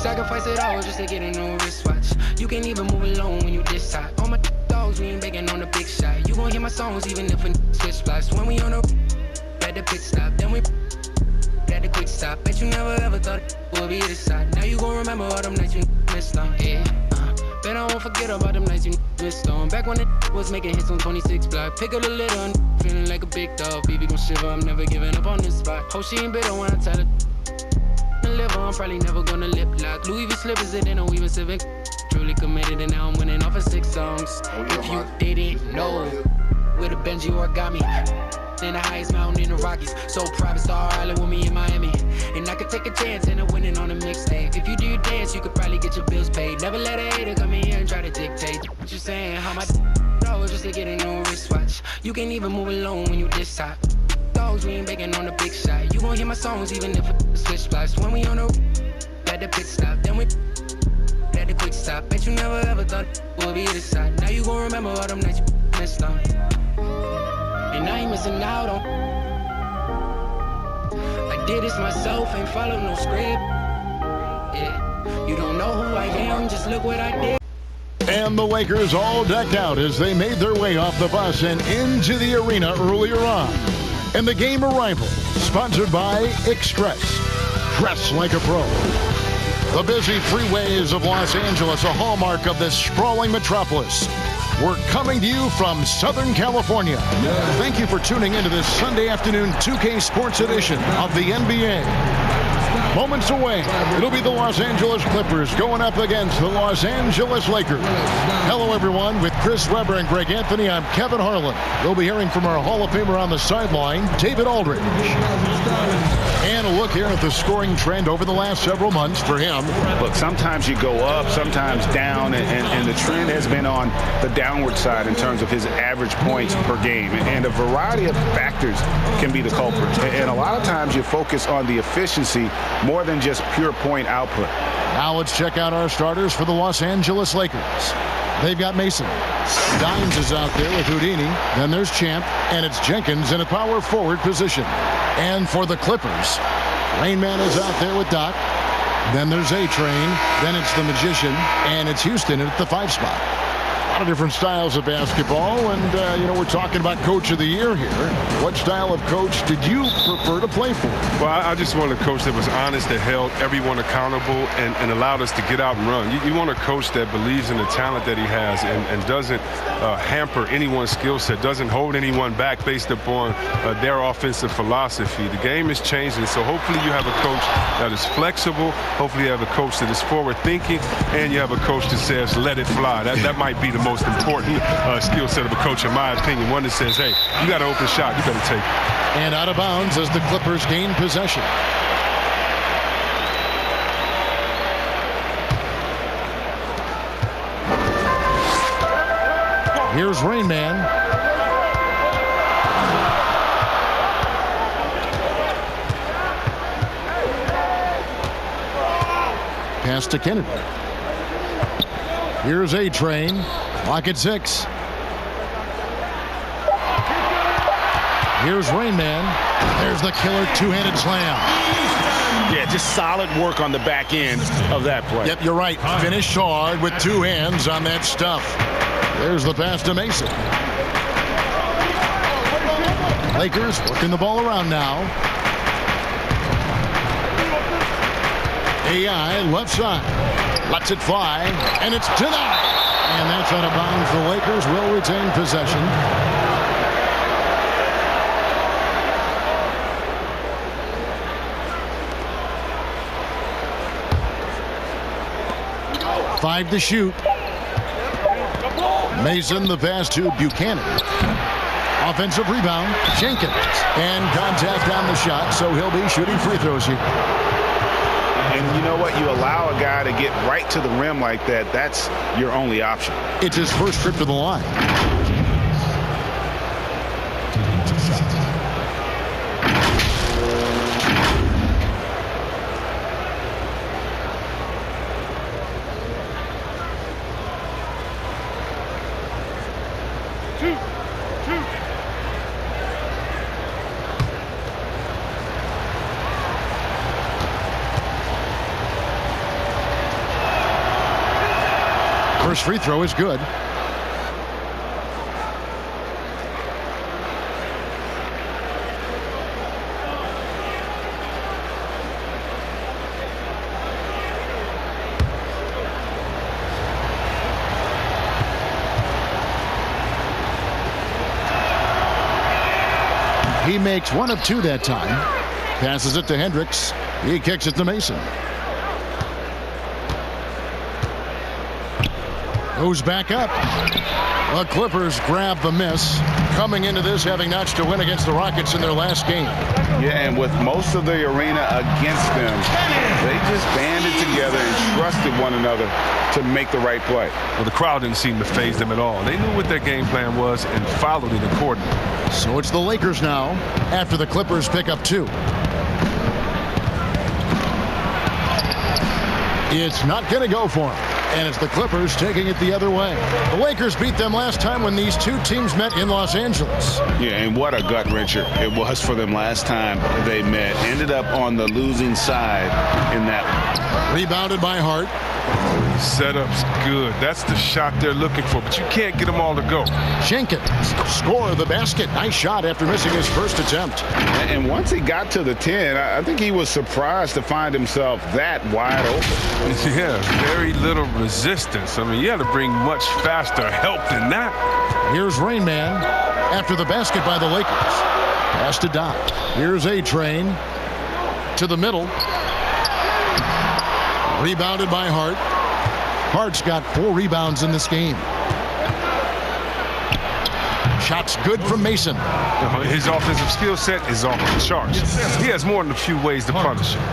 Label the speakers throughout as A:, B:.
A: sacrifice it all just to get a new wristwatch. You can't even move alone when you this hot. All my dogs, we ain't begging on the big shot. You gon' hear my songs even if a switch spots. When we on the at the pit stop, then we at the quick stop. Bet you never ever thought it would be this side. Now you gon' remember all them nights you missed on. Yeah, bet I won't forget about them nights you missed on. Back when it was making hits on 26 block. Pick up the litter, feeling like a big dog. Baby gon' shiver, I'm never giving up on this spot. Hope she ain't bitter when I tell her liver, I'm probably never gonna lip lock. Louis V slippers and they don't even civic. Truly committed and now I'm winning off of 6 songs. If you didn't know, with a Benji origami, in the highest mountain in the Rockies. So private Star Island with me in Miami. And I could take a chance and I'm winning on a mixtape. If you do your dance, you could probably get your bills paid. Never let a hater come in here and try to dictate. What you saying? How my dollars just to get a new wristwatch. You can't even move alone when you this hot. Dogs, we ain't begging on the big shot. You gon' hear my songs even if it switch spots. When we on the at the pit stop, then we at the quick stop. Bet you never ever thought it would be this side. Now you gon' remember all them nights you missed on. And I ain't missing out on. I did this myself, ain't followed no script. Yeah, you don't know who I am, just look what I did.
B: And the Lakers all decked out as they made their way off the bus and into the arena earlier on. And the game arrival, sponsored by Express. Dress like a pro. The busy freeways of Los Angeles, a hallmark of this sprawling metropolis. We're coming to you from Southern California. Thank you for tuning into this Sunday afternoon 2K Sports edition of the NBA. Moments away, it'll be the Los Angeles Clippers going up against the Los Angeles Lakers. Hello, everyone. With Chris Webber and Greg Anthony, I'm Kevin Harlan. We'll be hearing from our Hall of Famer on the sideline, David Aldridge. And a look here at the scoring trend over the last several months for him.
C: Look, sometimes you go up, sometimes down, and the trend has been on the downward side in terms of his average points per game. And a variety of factors can be the culprit. And a lot of times you focus on the efficiency more than just pure point output.
B: Now let's check out our starters for the Los Angeles Lakers. They've got Mason. Dimes is out there with Houdini. Then there's Champ, and it's Jenkins in a power forward position. And for the Clippers, Rain Man is out there with Doc. Then there's A-Train. Then it's the Magician, and it's Houston at the 5 spot. A lot of different styles of basketball, and we're talking about Coach of the Year here. What style of coach did you prefer to play for?
D: Well, I just wanted a coach that was honest, that held everyone accountable, and allowed us to get out and run. You want a coach that believes in the talent that he has and doesn't hamper anyone's skill set, doesn't hold anyone back based upon their offensive philosophy. The game is changing, so hopefully you have a coach that is flexible. Hopefully you have a coach that is forward-thinking, and you have a coach that says, let it fly. That might be the most important skill set of a coach, in my opinion. One that says, hey, you got an open shot, you better take it.
B: And out of bounds as the Clippers gain possession. Here's Rain Man. Pass to Kennedy. Here's A-Train. Lock at 6. Here's Rain Man. There's the killer two-handed slam.
C: Yeah, just solid work on the back end of that play.
B: Yep, you're right. Finished hard with 2 hands on that stuff. There's the pass to Mason. Lakers working the ball around now. AI left side. Lets it fly, and it's denied. And that's out of bounds. The Lakers will retain possession. Five to shoot. Mason, the pass to Buchanan. Offensive rebound, Jenkins. And contact on the shot, so he'll be shooting free throws here.
C: And you know what? You allow a guy to get right to the rim like that, that's your only option.
B: It's his first trip to the line. First free throw is good. He makes one of two that time. Passes it to Hendricks. He kicks it to Mason. Goes back up. The Clippers grab the miss. Coming into this having notched a win against the Rockets in their last game.
C: Yeah, and with most of the arena against them, they just banded together and trusted one another to make the right play.
D: Well, the crowd didn't seem to faze them at all. They knew what their game plan was and followed it accordingly.
B: So it's the Lakers now after the Clippers pick up 2. It's not going to go for him. And it's the Clippers taking it the other way. The Lakers beat them last time when these two teams met in Los Angeles.
C: Yeah, and what a gut wrencher it was for them last time they met. Ended up on the losing side in that one.
B: Rebounded by Hart.
D: Setup's good. That's the shot they're looking for, but you can't get them all to go.
B: Jenkins score the basket. Nice shot after missing his first attempt.
C: And once he got to the 10, I think he was surprised to find himself that wide open.
D: Yeah, very little resistance. I mean, you had to bring much faster help than that.
B: Here's Rain Man after the basket by the Lakers. Pass to Doc. Here's A-Train to the middle. Rebounded by Hart. Hart's got 4 rebounds in this game. Shots good from Mason.
D: His offensive skill set is off the charts. He has more than a few ways to punish him.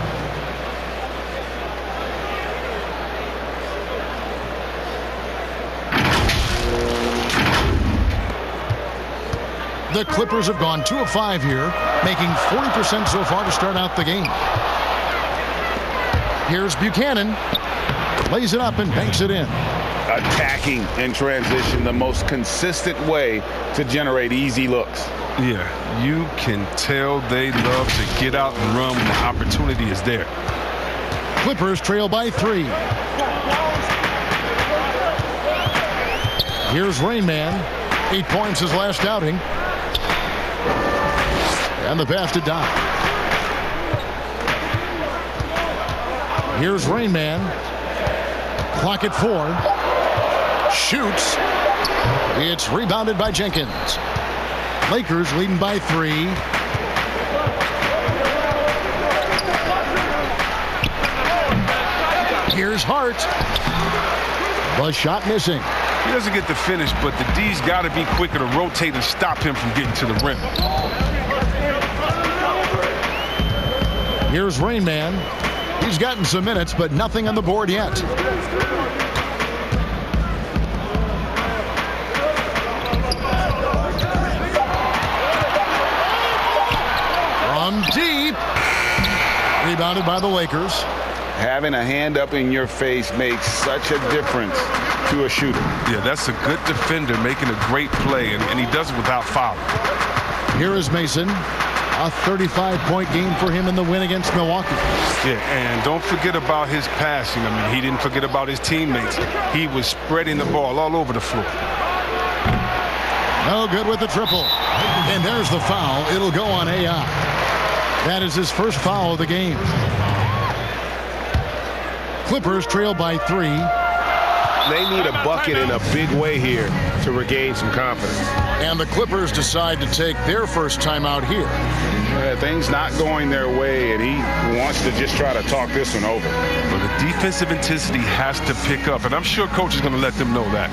B: The Clippers have gone 2 of 5 here, making 40% so far to start out the game. Here's Buchanan. Lays it up and banks it in.
C: Attacking in transition, the most consistent way to generate easy looks.
D: Yeah, you can tell they love to get out and run when the opportunity is there.
B: Clippers trail by 3. Here's Rain Man. 8 points his last outing. And the pass to Doc. Here's Rain Man. Clock at 4. Shoots. It's rebounded by Jenkins. Lakers leading by 3. Here's Hart. The shot missing.
D: He doesn't get the finish, but the D's got to be quicker to rotate and stop him from getting to the rim.
B: Here's Rain Man. He's gotten some minutes, but nothing on the board yet. From deep. Rebounded by the Lakers.
C: Having a hand up in your face makes such a difference to a shooter.
D: Yeah, that's a good defender making a great play, and he does it without fouling.
B: Here is Mason. A 35-point game for him in the win against Milwaukee.
D: Yeah, and don't forget about his passing. I mean, he didn't forget about his teammates. He was spreading the ball all over the floor.
B: No good with the triple. And there's the foul. It'll go on AI. That is his first foul of the game. Clippers trail by 3.
E: They need a bucket in a big way here to regain some confidence.
B: And the Clippers decide to take their first timeout here.
C: Things not going their way, and he wants to just try to talk this one over.
D: Well, the defensive intensity has to pick up, and I'm sure coach is going to let them know that.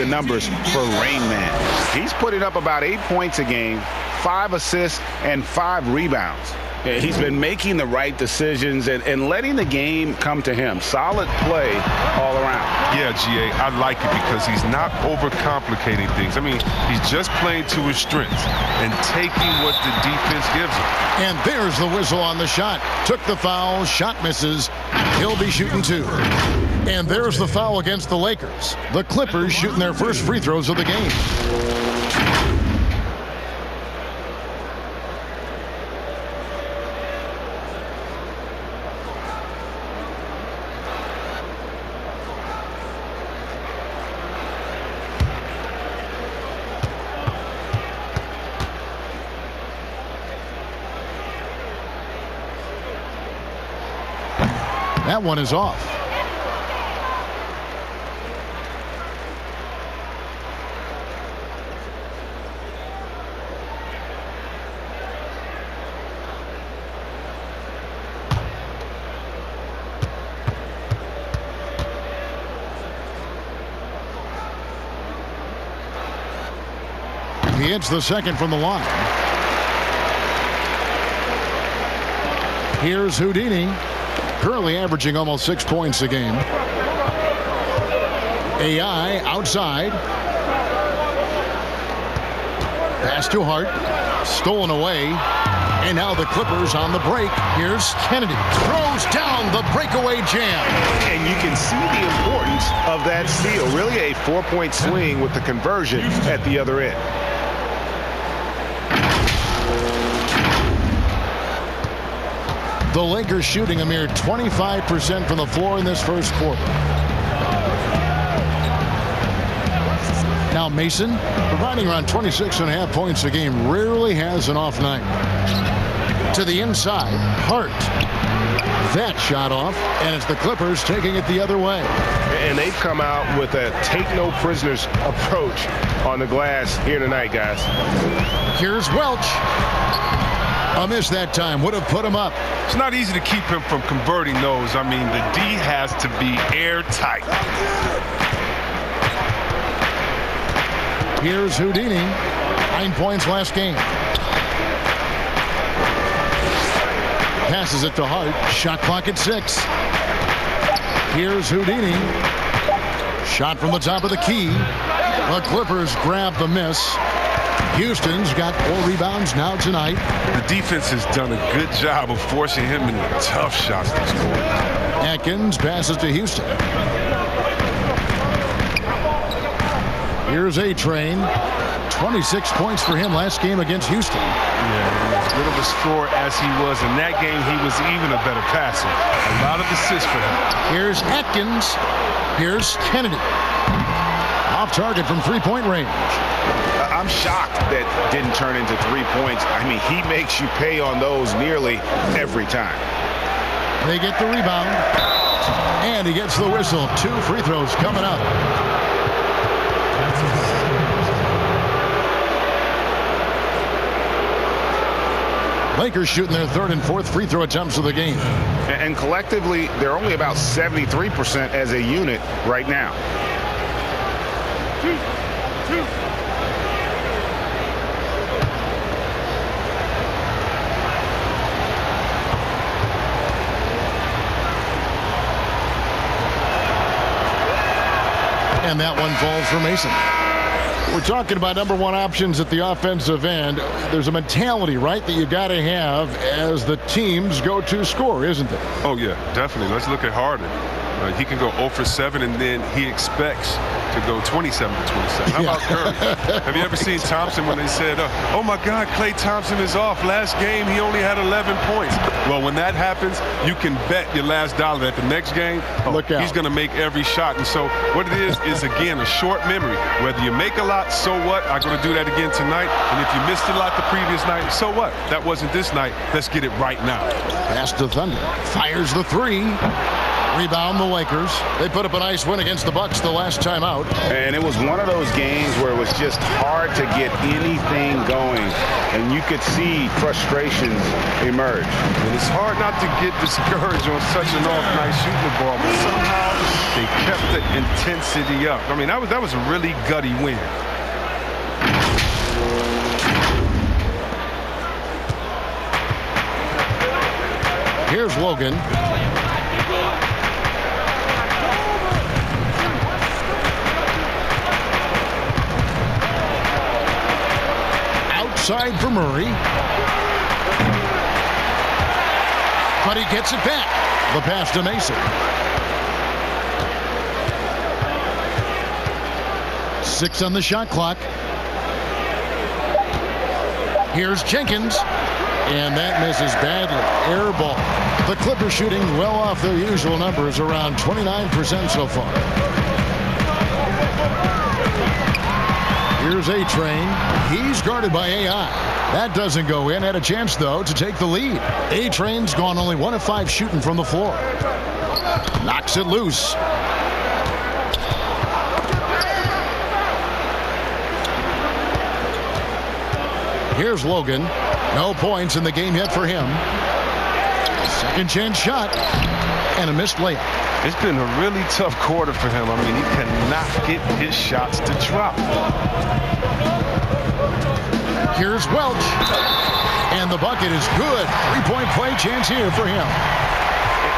C: numbers for Rain Man. He's putting up about 8 points a game, 5 assists, and 5 rebounds. He's been making the right decisions and letting the game come to him. Solid play all around.
D: Yeah, GA, I like it because he's not overcomplicating things. I mean, he's just playing to his strengths and taking what the defense gives him.
B: And there's the whistle on the shot. Took the foul, shot misses. He'll be shooting 2. And there's the foul against the Lakers. The Clippers shooting their first free throws of the game. That one is off. He hits the second from the line. Here's Houdini. Currently averaging almost 6 points a game. AI outside. Pass to Hart. Stolen away. And now the Clippers on the break. Here's Kennedy. Throws down the breakaway jam.
E: And you can see the importance of that steal. Really a 4-point swing with the conversion at the other end.
B: The Lakers shooting a mere 25% from the floor in this first quarter. Now Mason, providing around 26.5 points a game, rarely has an off night. To the inside, Hart. That shot off, and it's the Clippers taking it the other way.
E: And they've come out with a take-no-prisoners approach on the glass here tonight, guys.
B: Here's Welch. A miss that time. Would have put him up.
D: It's not easy to keep him from converting those. I mean, the D has to be airtight.
B: Here's Houdini. 9 points last game. Passes it to Hart. Shot clock at 6. Here's Houdini. Shot from the top of the key. The Clippers grab the miss. Houston's got 4 rebounds now tonight.
D: The defense has done a good job of forcing him into tough shots this quarter.
B: Atkins passes to Houston. Here's A-Train. 26 points for him last game against Houston.
D: Yeah, as good of a scorer as he was in that game, he was even a better passer. A lot of assists for him.
B: Here's Atkins. Here's Kennedy. Off target from 3-point range.
E: I'm shocked that didn't turn into 3 points. I mean, he makes you pay on those nearly every time.
B: They get the rebound. And he gets the whistle. 2 free throws coming up. Lakers shooting their 3rd and 4th free throw attempts of the game.
E: And collectively, they're only about 73% as a unit right now.
B: And that one falls for Mason. We're talking about number 1 options at the offensive end. There's a mentality, right, that you got to have as the team's go-to scorer, isn't there?
D: Oh, yeah, definitely. Let's look at Harden. He can go 0 for 7, and then he expects to go 27 for 27. How about Curry? Have you ever seen Thompson when they said, oh, my God, Klay Thompson is off. Last game, he only had 11 points. Well, when that happens, you can bet your last dollar that the next game, he's going to make every shot. And so what it is, again, a short memory. Whether you make a lot, so what? I'm going to do that again tonight. And if you missed a lot the previous night, so what? That wasn't this night. Let's get it right now.
B: Pass to Thunder. Fires the 3. Rebound the Lakers. They put up a nice win against the Bucks the last time out.
E: And it was one of those games where it was just hard to get anything going. And you could see frustrations emerge.
D: And it's hard not to get discouraged on such an off night shooting the ball, but somehow they kept the intensity up. I mean, that was a really gutty win.
B: Here's Logan. Outside for Murray. But he gets it back. The pass to Mason. 6 on the shot clock. Here's Jenkins. And that misses badly. Air ball. The Clippers shooting well off their usual numbers, around 29% so far. Here's A-Train. He's guarded by AI. That doesn't go in. Had a chance, though, to take the lead. A-Train's gone only 1 of 5 shooting from the floor. Knocks it loose. Here's Logan. No points in the game yet for him. Second chance shot. And a missed layup.
D: It's been a really tough quarter for him. I mean, he cannot get his shots to drop.
B: Here's Welch. And the bucket is good. 3-point play chance here for him.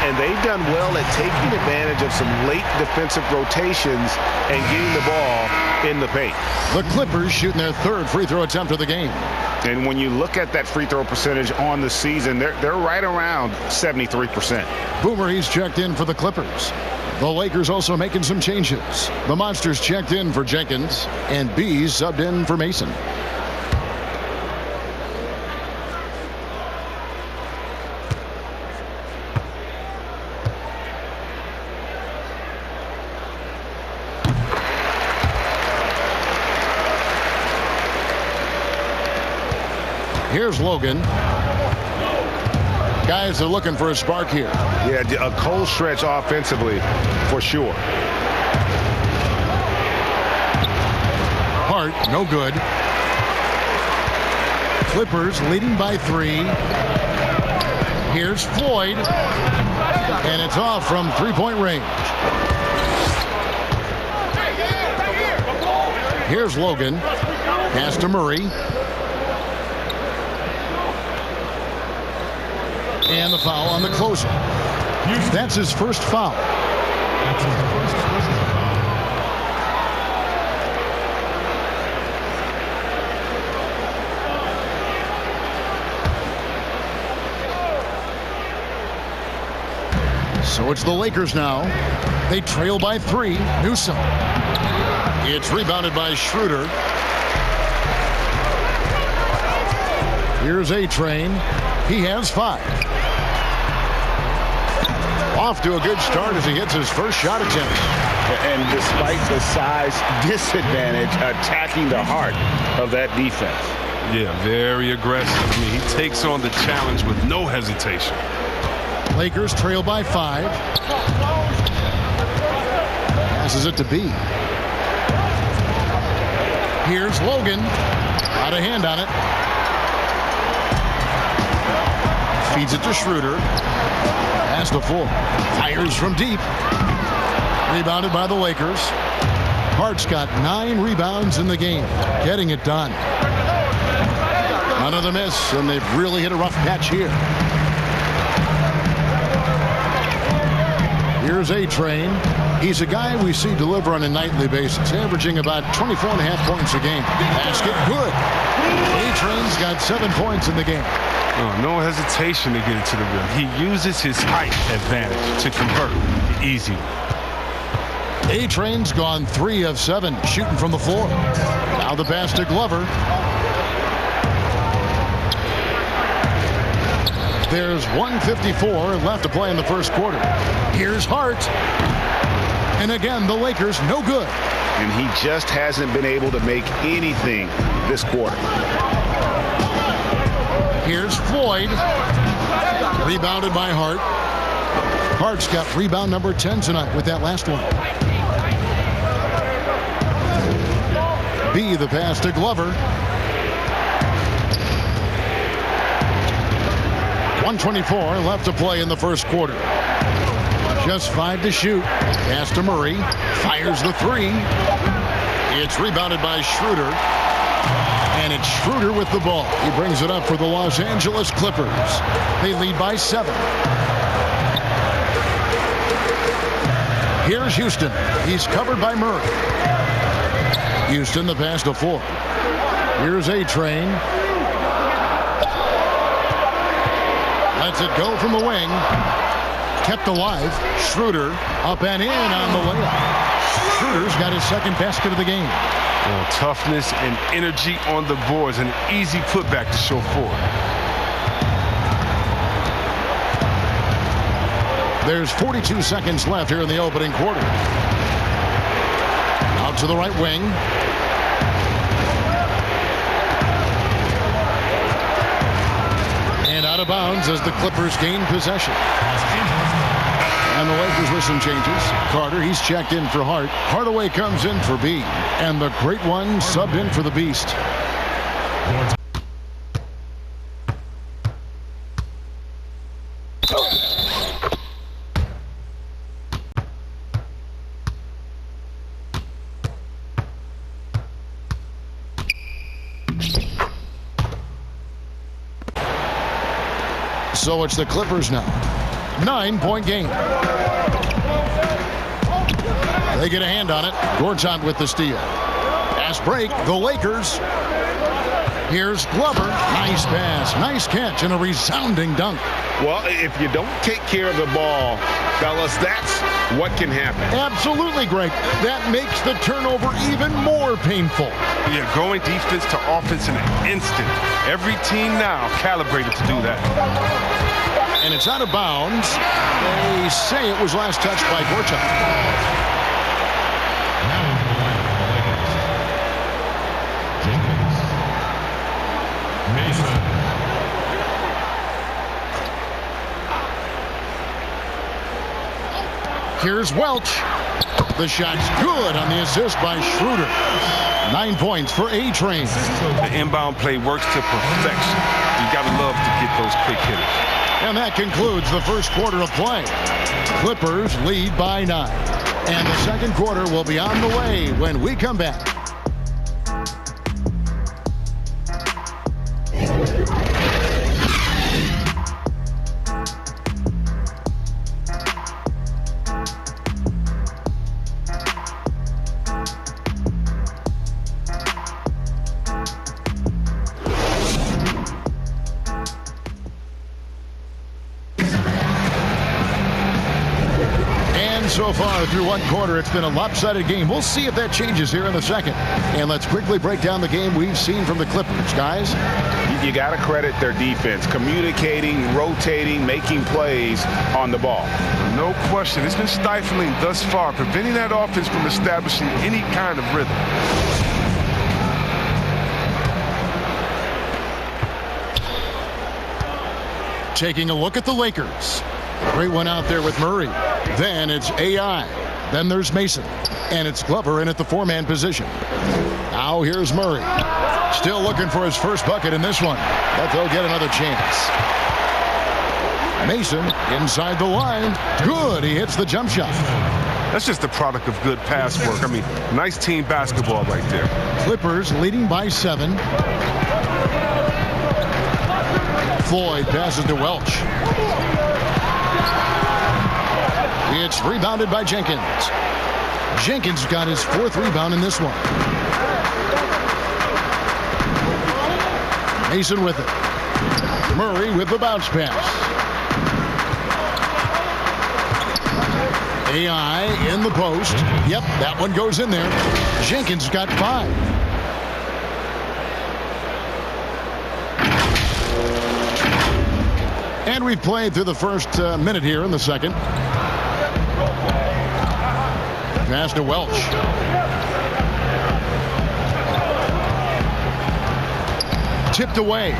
E: And they've done well at taking advantage of some late defensive rotations and getting the ball in the paint.
B: The Clippers shooting their 3rd free throw attempt of the game.
E: And when you look at that free throw percentage on the season, they're right around 73%.
B: Boomer, he's checked in for the Clippers. The Lakers also making some changes. The Monsters checked in for Jenkins, and Bees subbed in for Mason. Here's Logan. Guys are looking for a spark here.
E: Yeah, a cold stretch offensively for sure.
B: Hart, no good. Clippers leading by 3. Here's Floyd. And it's off from 3-point range. Here's Logan. Pass to Murray. And the foul on the closer. That's his first foul. So it's the Lakers now. They trail by 3. Newsom. It's rebounded by Schroeder. Here's A-Train. He has 5. Off to a good start as he hits his first shot attempt.
E: And despite the size disadvantage, attacking the heart of that defense.
D: Yeah, very aggressive. I mean, he takes on the challenge with no hesitation.
B: Lakers trail by 5. Passes it to B. Here's Logan. Out of hand on it. Feeds it to Schroeder. Pass to Full. Fires from deep. Rebounded by the Lakers. Hart's got 9 rebounds in the game. Getting it done. Another miss, and they've really hit a rough patch here. Here's A-Train. He's a guy we see deliver on a nightly basis, averaging about 24.5 points a game. Basket good. A-Train's got 7 points in the game.
D: Oh, no hesitation to get it to the rim. He uses his height advantage to convert the easy one.
B: A-Train's gone 3 of 7 shooting from the floor. Now the pass to Glover. There's 1:54 left to play in the first quarter. Here's Hart. And again, the Lakers no good.
E: And he just hasn't been able to make anything this quarter.
B: Here's Floyd. Rebounded by Hart. Hart's got rebound number 10 tonight with that last one. B, the pass to Glover. 1:24 left to play in the first quarter. Just 5 to shoot. Pass to Murray. Fires the 3. It's rebounded by Schroeder. And it's Schroeder with the ball. He brings it up for the Los Angeles Clippers. They lead by 7. Here's Houston. He's covered by Murray. Houston, the pass to 4. Here's A-Train. Lets it go from the wing. Kept alive. Schroeder up and in on the layup. Schroeder's got his second basket of the game.
D: Well, toughness and energy on the boards. An easy putback to show forward.
B: There's 42 seconds left here in the opening quarter. Out to the right wing. And out of bounds as the Clippers gain possession. And the Lakers with some changes. Carter, he's checked in for Hart. Hardaway comes in for B. And the great one subbed in for the Beast. So it's the Clippers now. 9-point game. They get a hand on it. Gortat with the steal. Fast break. The Lakers. Here's Glover. Nice pass. Nice catch and a resounding dunk.
E: Well, if you don't take care of the ball, fellas, that's what can happen.
B: Absolutely, Greg. That makes the turnover even more painful.
D: Yeah, going defense to offense in an instant. Every team now calibrated to do that.
B: And it's out of bounds. They say it was last touched by Gortat. Here's Welch. The shot's good on the assist by Schroeder. 9 points for A-Train.
D: The inbound play works to perfection. You got to love to get those quick hitters.
B: And that concludes the first quarter of play. Clippers lead by 9. And the second quarter will be on the way when we come back. So far through one quarter, it's been a lopsided game. We'll see if that changes here in the second. And let's quickly break down the game we've seen from the Clippers, guys.
E: You got to credit their defense, communicating, rotating, making plays on the ball.
D: No question. It's been stifling thus far, preventing that offense from establishing any kind of rhythm.
B: Taking a look at the Lakers. Great one out there with Murray. Then it's AI. Then there's Mason. And it's Glover in at the 4-man position. Now here's Murray. Still looking for his first bucket in this one. But they'll get another chance. Mason inside the line. Good. He hits the jump shot.
D: That's just the product of good pass work. I mean, nice team basketball right there.
B: Clippers leading by 7. Floyd passes to Welch. It's rebounded by Jenkins. Jenkins got his 4th rebound in this one. Mason with it. Murray with the bounce pass. AI in the post. Yep, that one goes in there. Jenkins got 5. And we've played through the first minute here in the second. Pass to Welch. Tipped away.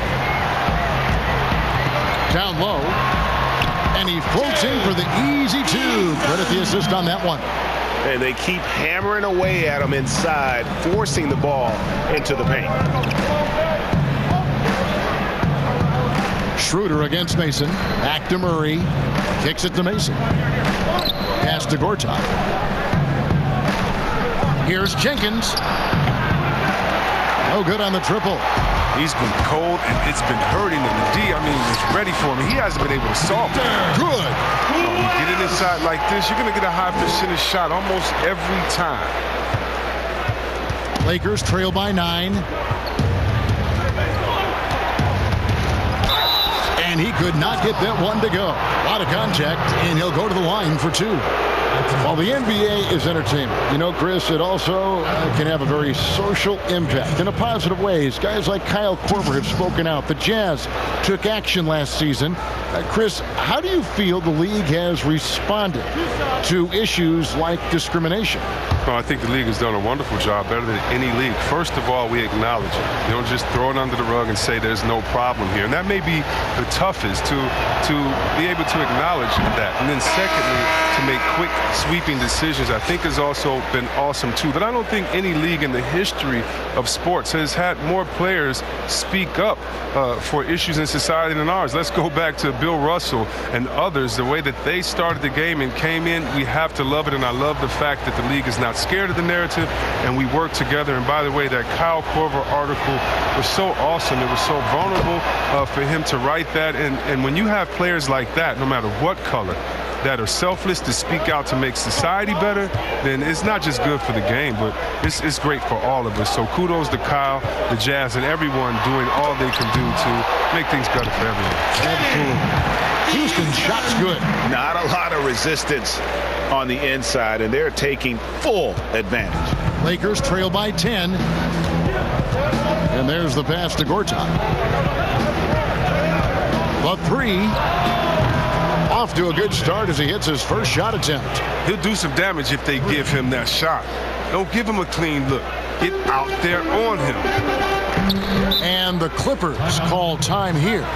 B: Down low. And he floats in for the easy two. Credit the assist on that one.
E: And they keep hammering away at him inside, forcing the ball into the paint.
B: Schroeder against Mason. Back to Murray. Kicks it to Mason. Pass to Gortat. Here's Jenkins. No good on the triple.
D: He's been cold, and it's been hurting him. The D, was ready for him. He hasn't been able to solve it.
B: Good.
D: You get it inside like this, you're going to get a high percentage shot almost every time.
B: Lakers trail by 9. And he could not get that one to go. A lot of contact, and he'll go to the line for 2. While the NBA is entertainment, Chris, it also can have a very social impact in a positive ways. Guys like Kyle Korver have spoken out. The Jazz took action last season. Chris, how do you feel the league has responded to issues like discrimination?
D: Well, I think the league has done a wonderful job, better than any league. First of all, we acknowledge it. You don't just throw it under the rug and say there's no problem here. And that may be the toughest to be able to acknowledge that. And then secondly, to make quick sweeping decisions, I think has also been awesome too. But I don't think any league in the history of sports has had more players speak up for issues in society than ours. Let's go back to Bill Russell and others, the way that they started the game and came in. We have to love it, and I love the fact that the league is not scared of the narrative, and we work together. And by the way, that Kyle Korver article was so awesome. It was so vulnerable for him to write that. And when you have players like that, no matter what color, that are selfless to speak out to make society better, then it's not just good for the game, but it's great for all of us. So kudos to Kyle, the Jazz, and everyone doing all they can do to make things better for everyone.
B: Absolutely. Houston shot's good.
E: Not a lot of resistance on the inside, and they're taking full advantage.
B: Lakers trail by 10. And there's the pass to Gortat. The 3. Off to a good start as he hits his first shot attempt.
D: He'll do some damage if they give him that shot. Don't give him a clean look. Get out there on him.
B: And the Clippers call time here.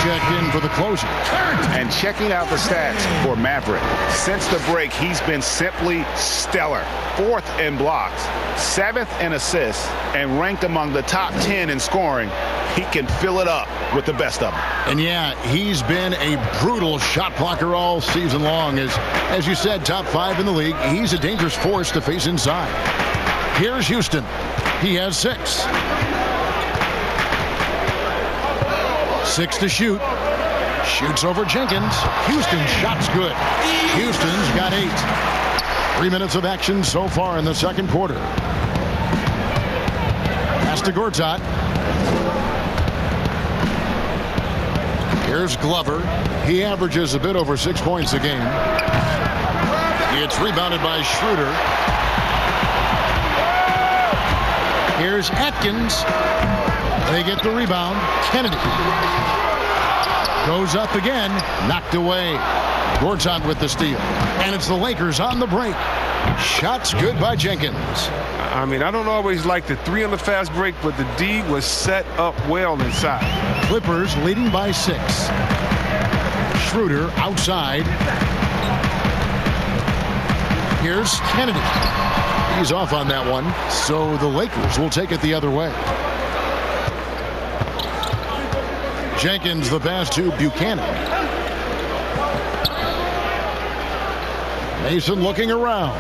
B: Checked in for the closure.
E: And checking out the stats for Maverick. Since the break, he's been simply stellar. 4th in blocks, 7th in assists, and ranked among the top 10 in scoring. He can fill it up with the best of them.
B: And yeah, he's been a brutal shot blocker all season long. As you said, top 5 in the league. He's a dangerous force to face inside. Here's Houston. He has 6. 6 to shoot. Shoots over Jenkins. Houston's shot's good. Houston's got 8. 3 minutes of action so far in the second quarter. Pass to Gortat. Here's Glover. He averages a bit over 6 points a game. It's rebounded by Schroeder. Here's Atkins. They get the rebound. Kennedy goes up again, knocked away. Gortat with the steal. And it's the Lakers on the break. Shots good by Jenkins.
D: I don't always like the 3 on the fast break, but the D was set up well inside.
B: Clippers leading by 6. Schroeder outside. Here's Kennedy. He's off on that one, so the Lakers will take it the other way. Jenkins the pass to Buchanan. Mason looking around.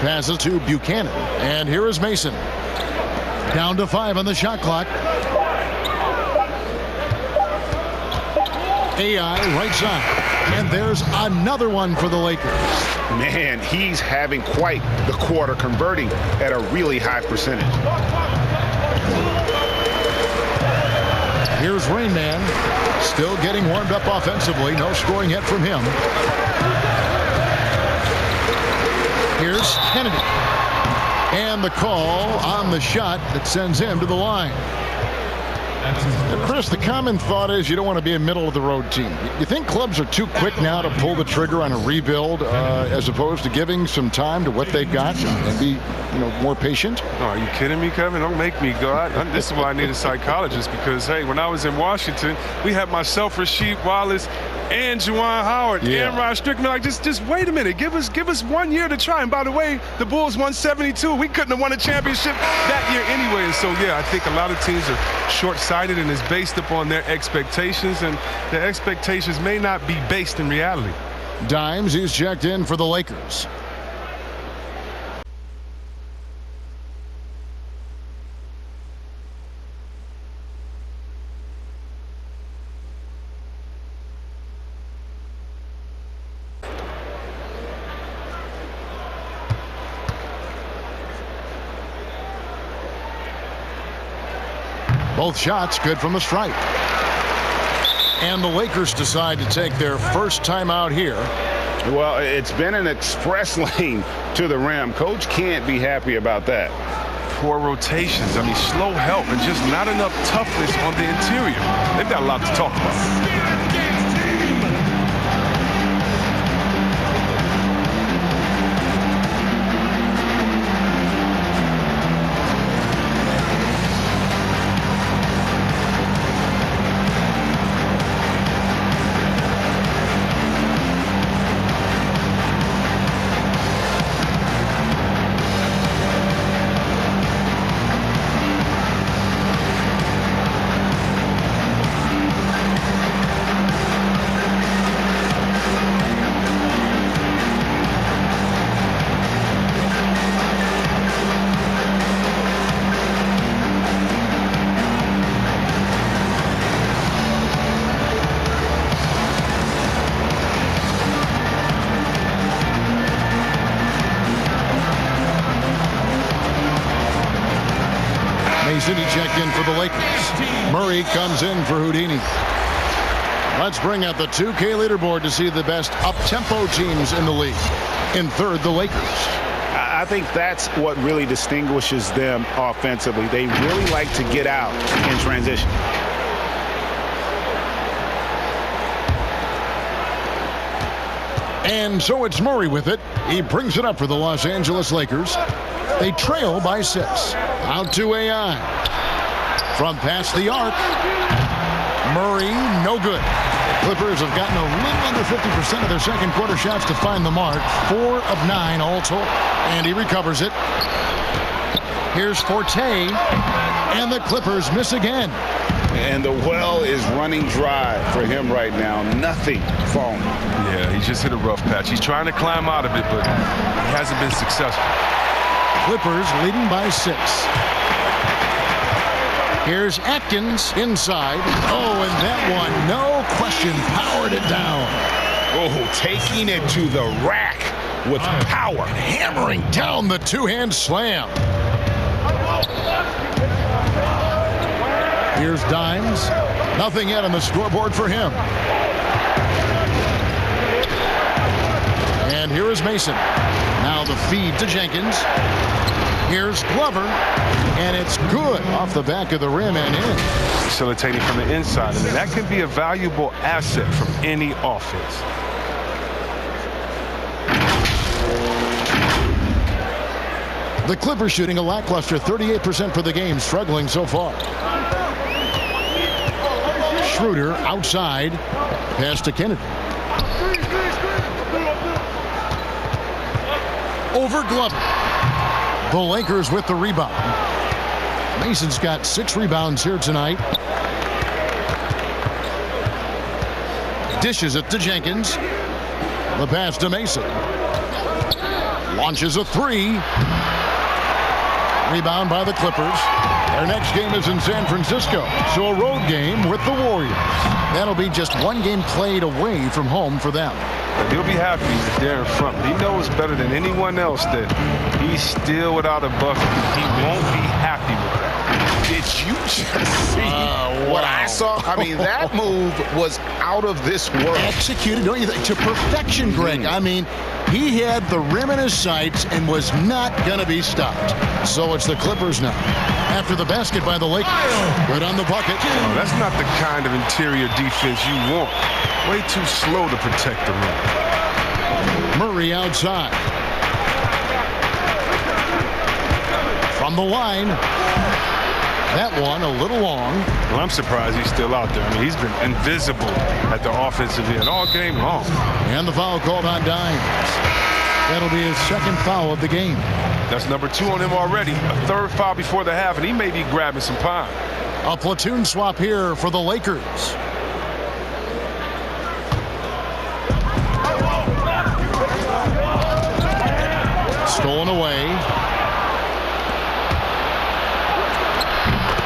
B: Passes to Buchanan. And here is Mason. Down to 5 on the shot clock. AI right side. And there's another one for the Lakers.
E: Man, he's having quite the quarter, converting at a really high percentage.
B: Here's Rain Man. Still getting warmed up offensively. No scoring yet from him. Here's Kennedy. And the call on the shot that sends him to the line. And Chris, the common thought is you don't want to be a middle-of-the-road team. You think clubs are too quick now to pull the trigger on a rebuild as opposed to giving some time to what they've got and be, more patient?
D: Oh, are you kidding me, Kevin? Don't make me go. This is why I need a psychologist because, hey, when I was in Washington, we had myself, Rasheed Wallace, and Juwan Howard, and Rod Strickland. Like, just wait a minute. Give us 1 year to try. And by the way, the Bulls won 72. We couldn't have won a championship that year anyway. And so, yeah, I think a lot of teams are short-sighted and it's based upon their expectations, and their expectations may not be based in reality.
B: Dimes, he's checked in for the Lakers. Both shots good from the stripe. And the Lakers decide to take their first timeout here.
E: Well, it's been an express lane to the rim. Coach can't be happy about that.
D: Poor rotations. I mean, slow help and just not enough toughness on the interior. They've got a lot to talk about.
B: City checked in for the Lakers. Murray comes in for Houdini. Let's bring out the 2K leaderboard to see the best up-tempo teams in the league. In third, the Lakers.
E: I think that's what really distinguishes them offensively. They really like to get out in transition.
B: And so it's Murray with it. He brings it up for the Los Angeles Lakers. They trail by 6. Out to AI. From past the arc. Murray, no good. Clippers have gotten a little under 50% of their second quarter shots to find the mark. 4 of 9 all told. And he recovers it. Here's Forte. And the Clippers miss again.
E: And the well is running dry for him right now. Nothing falling.
D: Yeah, he just hit a rough patch. He's trying to climb out of it, but he hasn't been successful.
B: Clippers leading by 6. Here's Atkins inside. Oh, and that one, no question, powered it down.
E: Oh, taking it to the rack with power.
B: Hammering down the two-hand slam. Here's Dimes. Nothing yet on the scoreboard for him. And here is Mason. Now the feed to Jenkins. Here's Glover. And it's good off the back of the rim and in.
D: Facilitating from the inside. And that can be a valuable asset from any offense.
B: The Clippers shooting a lackluster 38% for the game, struggling so far. Schroeder outside. Pass to Kennedy. over Glover. The Lakers with the rebound. Mason's got 6 rebounds here tonight. Dishes it to Jenkins. The pass to Mason. Launches a 3. Rebound by the Clippers. Their next game is in San Francisco, so a road game with the Warriors. That'll be just 1 game played away from home for them.
D: He'll be happy that they're in front. He knows better than anyone else that he's still without a bucket. He won't be happy with that.
E: Did you just see what I saw? I mean, that move was out of this world.
B: Executed, don't you think, to perfection, Greg. I mean, he had the rim in his sights and was not going to be stopped. So it's the Clippers now. After the basket by the Lakers. Good on the bucket.
D: Oh, that's not the kind of interior defense you want. Way too slow to protect the rim.
B: Murray outside. From the line. That one a little long.
D: Well, I'm surprised he's still out there. I mean, he's been invisible at the offensive end all game long.
B: And the foul called on Dimes. That'll be his 2nd foul of the game.
D: That's number 2 on him already. A 3rd foul before the half, and he may be grabbing some pine.
B: A platoon swap here for the Lakers. Stolen away.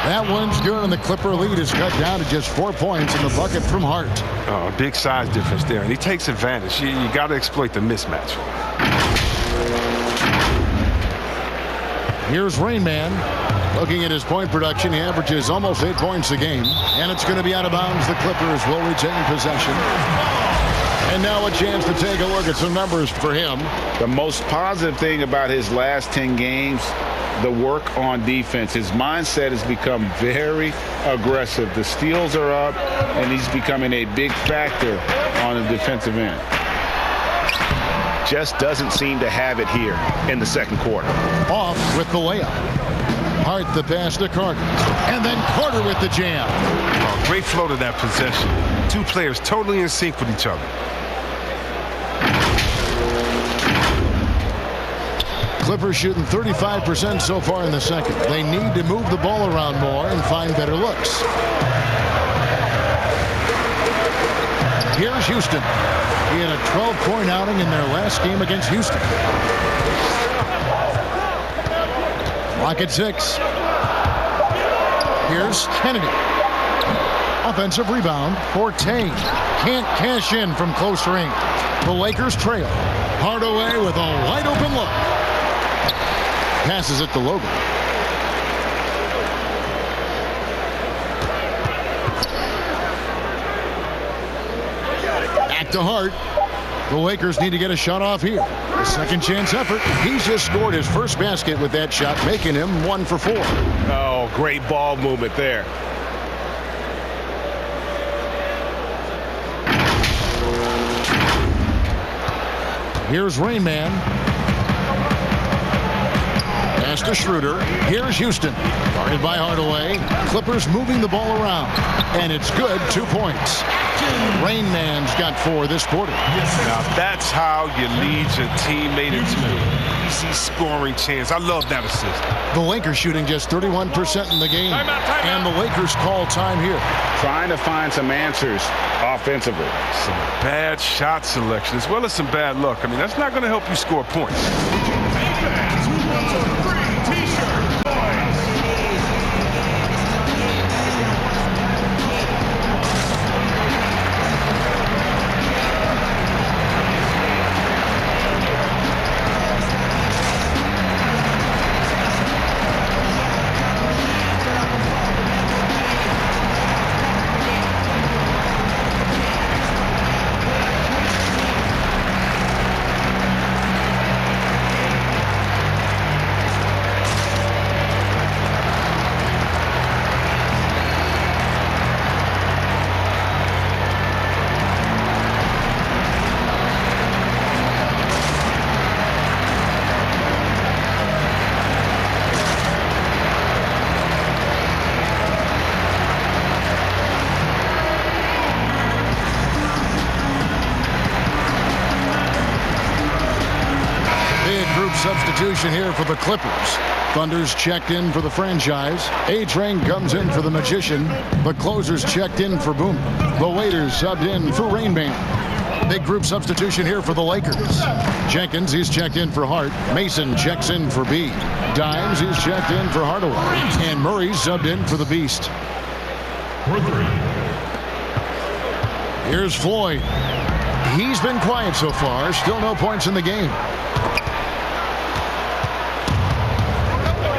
B: That one's good, and the Clipper lead is cut down to just 4 points in the bucket from Hart.
D: Oh, big size difference there, and he takes advantage. You got to exploit the mismatch.
B: Here's Rain Man. Looking at his point production, he averages almost 8 points a game, and it's going to be out of bounds. The Clippers will retain possession. And now a chance to take a look at some numbers for him.
E: The most positive thing about his last 10 games, the work on defense. His mindset has become very aggressive. The steals are up, and he's becoming a big factor on the defensive end. Just doesn't seem to have it here in the 2nd quarter.
B: Off with the layup. Hart the pass to Carter. And then Carter with the jam.
D: Oh, great flow to that possession. 2 players totally in sync with each other.
B: Clippers shooting 35% so far in the 2nd. They need to move the ball around more and find better looks. Here's Houston. He had a 12-point outing in their last game against Houston. Clock at 6. Here's Kennedy. Offensive rebound for Taine. Can't cash in from close range. The Lakers trail. Hardaway with a wide open look. Passes it to Logan. Back to Hart. The Lakers need to get a shot off here. A 2nd chance effort. He's just scored his 1st basket with that shot, making him 1 for 4.
E: Oh, great ball movement there.
B: Here's Rain Man. Pass to Schroeder. Here's Houston. Guarded by Hardaway. Clippers moving the ball around. And it's good. 2 points. Rain Man's got 4 this quarter.
D: Now that's how you lead your teammate into an easy scoring chance. I love that assist.
B: The Lakers shooting just 31% in the game. And the Lakers call time here.
E: Trying to find some answers offensively.
D: Some bad shot selection as well as some bad luck. I mean, that's not going to help you score points.
B: substitution here for the Clippers. Thunder's checked in for the franchise. A-Train comes in for the Magician. The closer's checked in for Boom. The waiters subbed in for Rain Man. Big group substitution here for the Lakers. Jenkins, he's checked in for Hart. Mason checks in for B. Dimes, he's checked in for Hardaway. And Murray's subbed in for the Beast. Here's Floyd. He's been quiet so far. Still no points in the game.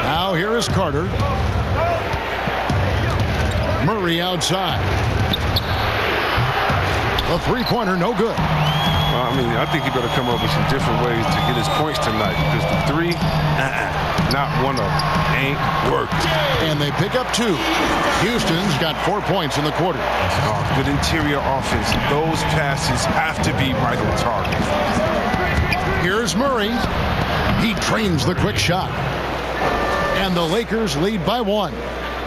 B: Now here is Carter. Murray outside. A three-pointer, no good.
D: I think he better come up with some different ways to get his points tonight, because the three, not one of them, ain't worked.
B: And they pick up 2. Houston's got 4 points in the quarter.
D: Good interior offense. Those passes have to be right on target.
B: Here's Murray. He trains the quick shot. And the Lakers lead by 1.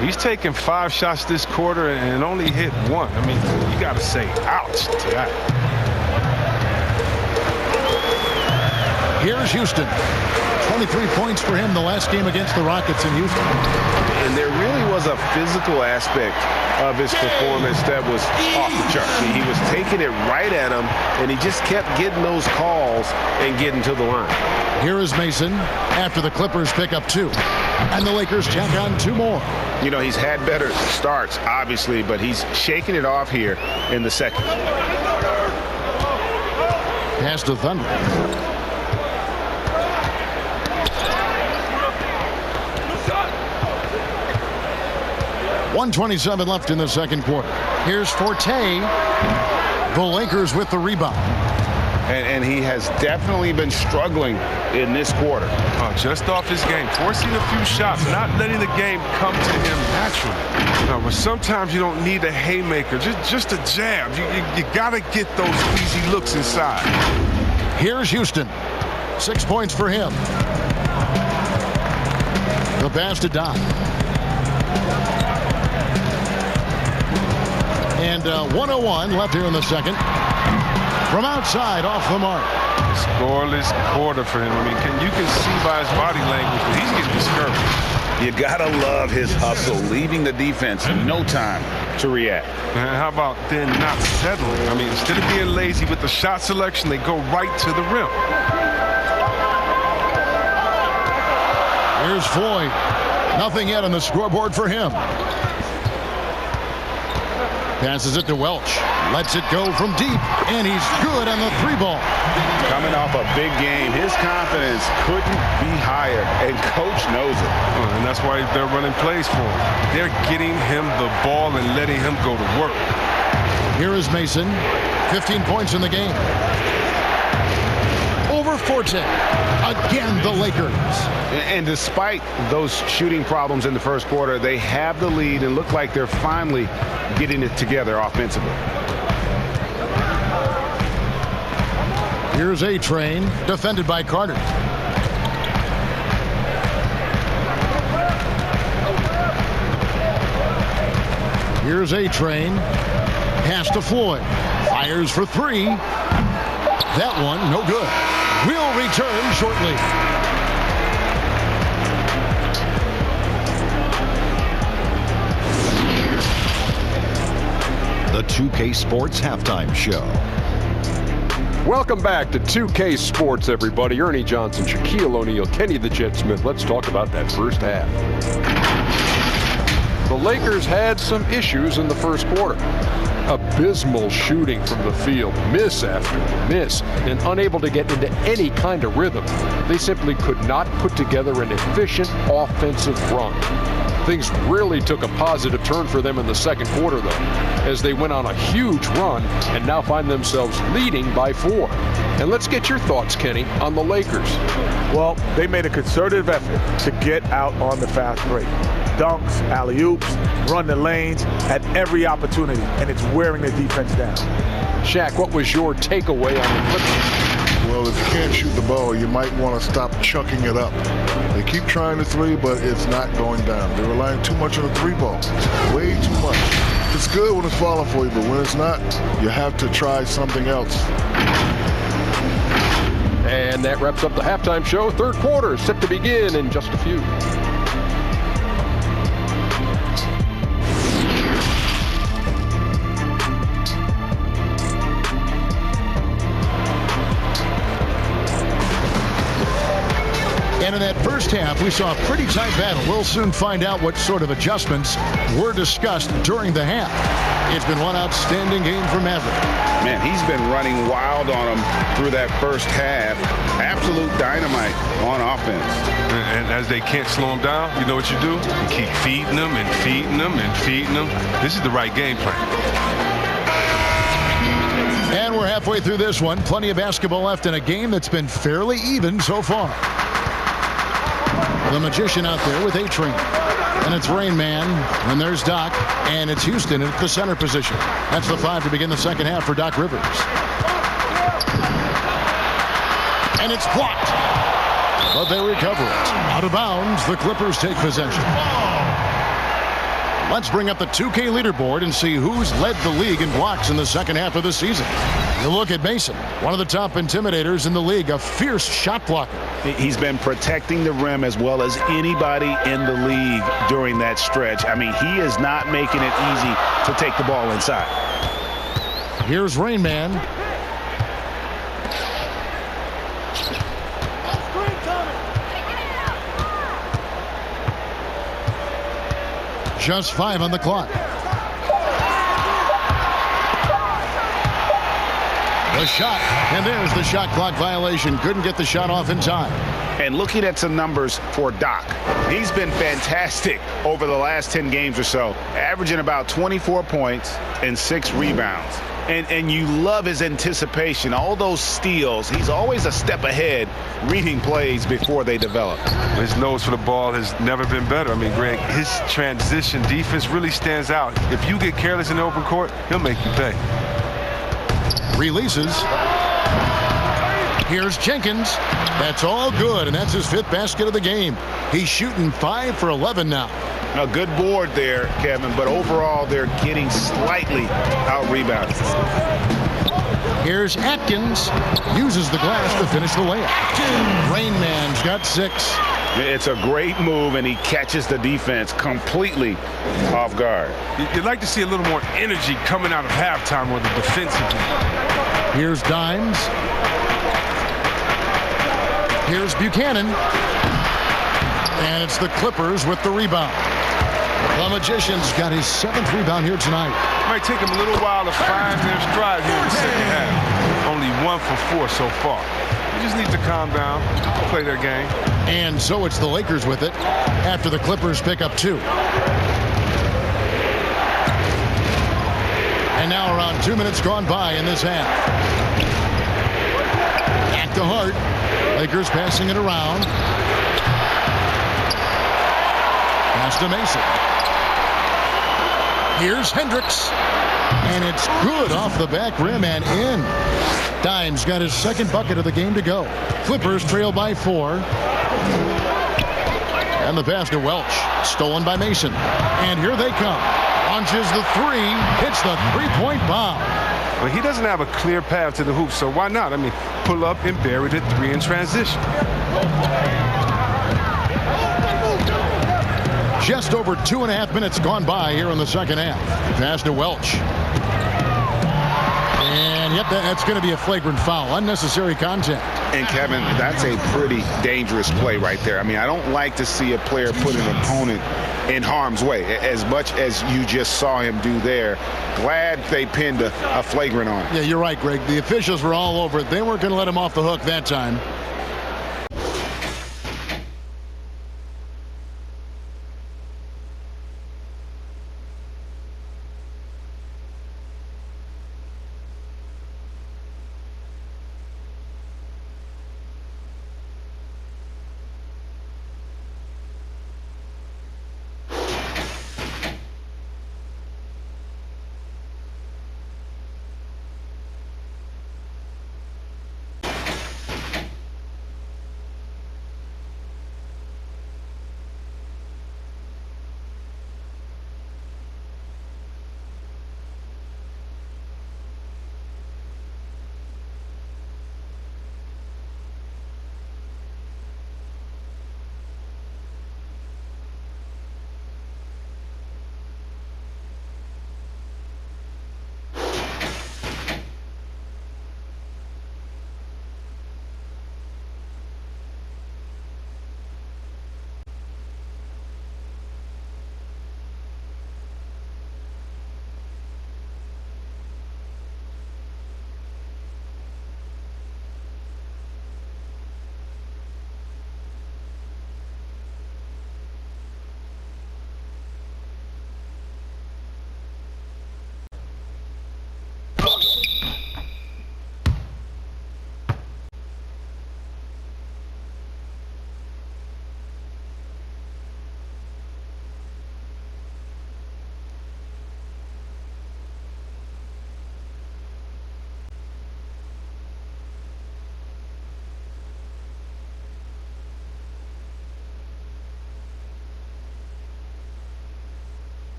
D: He's taken 5 shots this quarter and only hit 1. You got to say ouch to that.
B: Here's Houston. 23 points for him the last game against the Rockets in Houston.
C: And there really was a physical aspect of his performance that was off the charts. He was taking it right at him, and he just kept getting those calls and getting to the line.
B: Here is Mason after the Clippers pick up 2. And the Lakers tack on 2 more.
C: He's had better starts, obviously, but he's shaking it off here in the second.
B: Pass to Thunder. .127 left in the second quarter. Here's Forte. The Lakers with the rebound.
C: And he has definitely been struggling in this quarter.
D: Just off his game, forcing a few shots, not letting the game come to him naturally. But sometimes you don't need a haymaker, just a jab. You got to get those easy looks inside.
B: Here's Houston. 6 points for him. The pass to Don. And 1:01 left here in the second. From outside, off the mark.
D: Scoreless quarter for him. You can see by his body language that he's getting discouraged.
E: You gotta love his hustle, leaving the defense no time to react.
D: And how about then not settling? Instead of being lazy with the shot selection, they go right to the rim.
B: Here's Floyd. Nothing yet on the scoreboard for him. Passes it to Welch. Lets it go from deep. And he's good on the 3-ball.
C: Coming off a big game, his confidence couldn't be higher, and coach knows it.
D: And that's why they're running plays for him. They're getting him the ball and letting him go to work.
B: Here is Mason. 15 points in the game. Over Forte. Again, the Lakers.
C: And despite those shooting problems in the first quarter, they have the lead and look like they're finally getting it together offensively.
B: Here's A-Train, defended by Carter. Here's A-Train. Pass to Floyd. Fires for 3. That one, no good. We'll return shortly.
F: The 2K Sports Halftime Show.
G: Welcome back to 2K Sports, everybody. Ernie Johnson, Shaquille O'Neal, Kenny the Jet Smith. Let's talk about that first half. The Lakers had some issues in the first quarter. Abysmal shooting from the field, miss after miss, and unable to get into any kind of rhythm. They simply could not put together an efficient offensive run. Things really took a positive turn for them in the second quarter, though, as they went on a huge run and now find themselves leading by 4. And let's get your thoughts, Kenny, on the Lakers.
H: Well, they made a concerted effort to get out on the fast break. Dunks, alley-oops, run the lanes at every opportunity, and it's wearing the defense down.
G: Shaq, what was your takeaway on the Clippers?
I: Well, if you can't shoot the ball, you might want to stop chucking it up. They keep trying the 3, but it's not going down. They're relying too much on the 3-ball. Way too much. It's good when it's falling for you, but when it's not, you have to try something else.
G: And that wraps up the halftime show. Third quarter is set to begin in just a few.
B: And in that first half, we saw a pretty tight battle. We'll soon find out what sort of adjustments were discussed during the half. It's been one outstanding game for Maverick.
E: Man, he's been running wild on them through that first half. Absolute dynamite on offense.
D: And as they can't slow him down, you know what you do? You keep feeding them and feeding them and feeding them. This is the right game plan.
B: And we're halfway through this one. Plenty of basketball left in a game that's been fairly even so far. The Magician out there with A-Train. And it's Rain Man. And there's Doc. And it's Houston at the center position. That's the 5 to begin the second half for Doc Rivers. And it's blocked. But they recover it. Out of bounds, the Clippers take possession. Let's bring up the 2K leaderboard and see who's led the league in blocks in the second half of the season. You look at Mason, one of the top intimidators in the league, a fierce shot blocker.
E: He's been protecting the rim as well as anybody in the league during that stretch. I mean, he is not making it easy to take the ball inside.
B: Here's Rain Man. Just 5 on the clock. The shot, and there's the shot clock violation. Couldn't get the shot off in time.
E: And looking at some numbers for Doc, he's been fantastic over the last 10 games or so, averaging about 24 points and 6 rebounds. And you love his anticipation, all those steals. He's always a step ahead, reading plays before they develop.
D: His nose for the ball has never been better. I mean, Greg, his transition defense really stands out. If you get careless in the open court, he'll make you pay.
B: Releases. Here's Jenkins. That's all good, and that's his 5th basket of the game. He's shooting 5 for 11 now.
E: A good board there, Kevin, but overall they're getting slightly out-rebounded.
B: Here's Atkins. Uses the glass to finish the layup. Rain Man's got 6.
E: It's a great move, and he catches the defense completely off guard.
D: You'd like to see a little more energy coming out of halftime with the defensive game.
B: Here's Dimes. Here's Buchanan. And it's the Clippers with the rebound. The Magician's got his 7th rebound here tonight.
D: Might take him a little while to find their stride here in the second half. Only 1 for 4 so far. They just need to calm down, play their game.
B: And so it's the Lakers with it after the Clippers pick up 2. And now around 2 minutes gone by in this half. Back to Hart. Lakers passing it around. Pass to Mason. Here's Hendricks. And it's good off the back rim and in. Dimes got his 2nd bucket of the game to go. Clippers trail by 4. And the pass to Welch. Stolen by Mason. And here they come. Launches the 3. Hits the 3-point bomb.
D: Well, he doesn't have a clear path to the hoop, so why not? I mean, pull up and bury the 3 in transition.
B: Just over 2.5 minutes gone by here in the second half. Pass to Welch. And yep, that's going to be a flagrant foul. Unnecessary contact.
E: And Kevin, that's a pretty dangerous play right there. I mean, I don't like to see a player put an opponent in harm's way as much as you just saw him do there. Glad they pinned a flagrant on him.
B: Yeah, you're right, Greg. The officials were all over it. They weren't going to let him off the hook that time.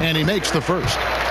B: And he makes the first.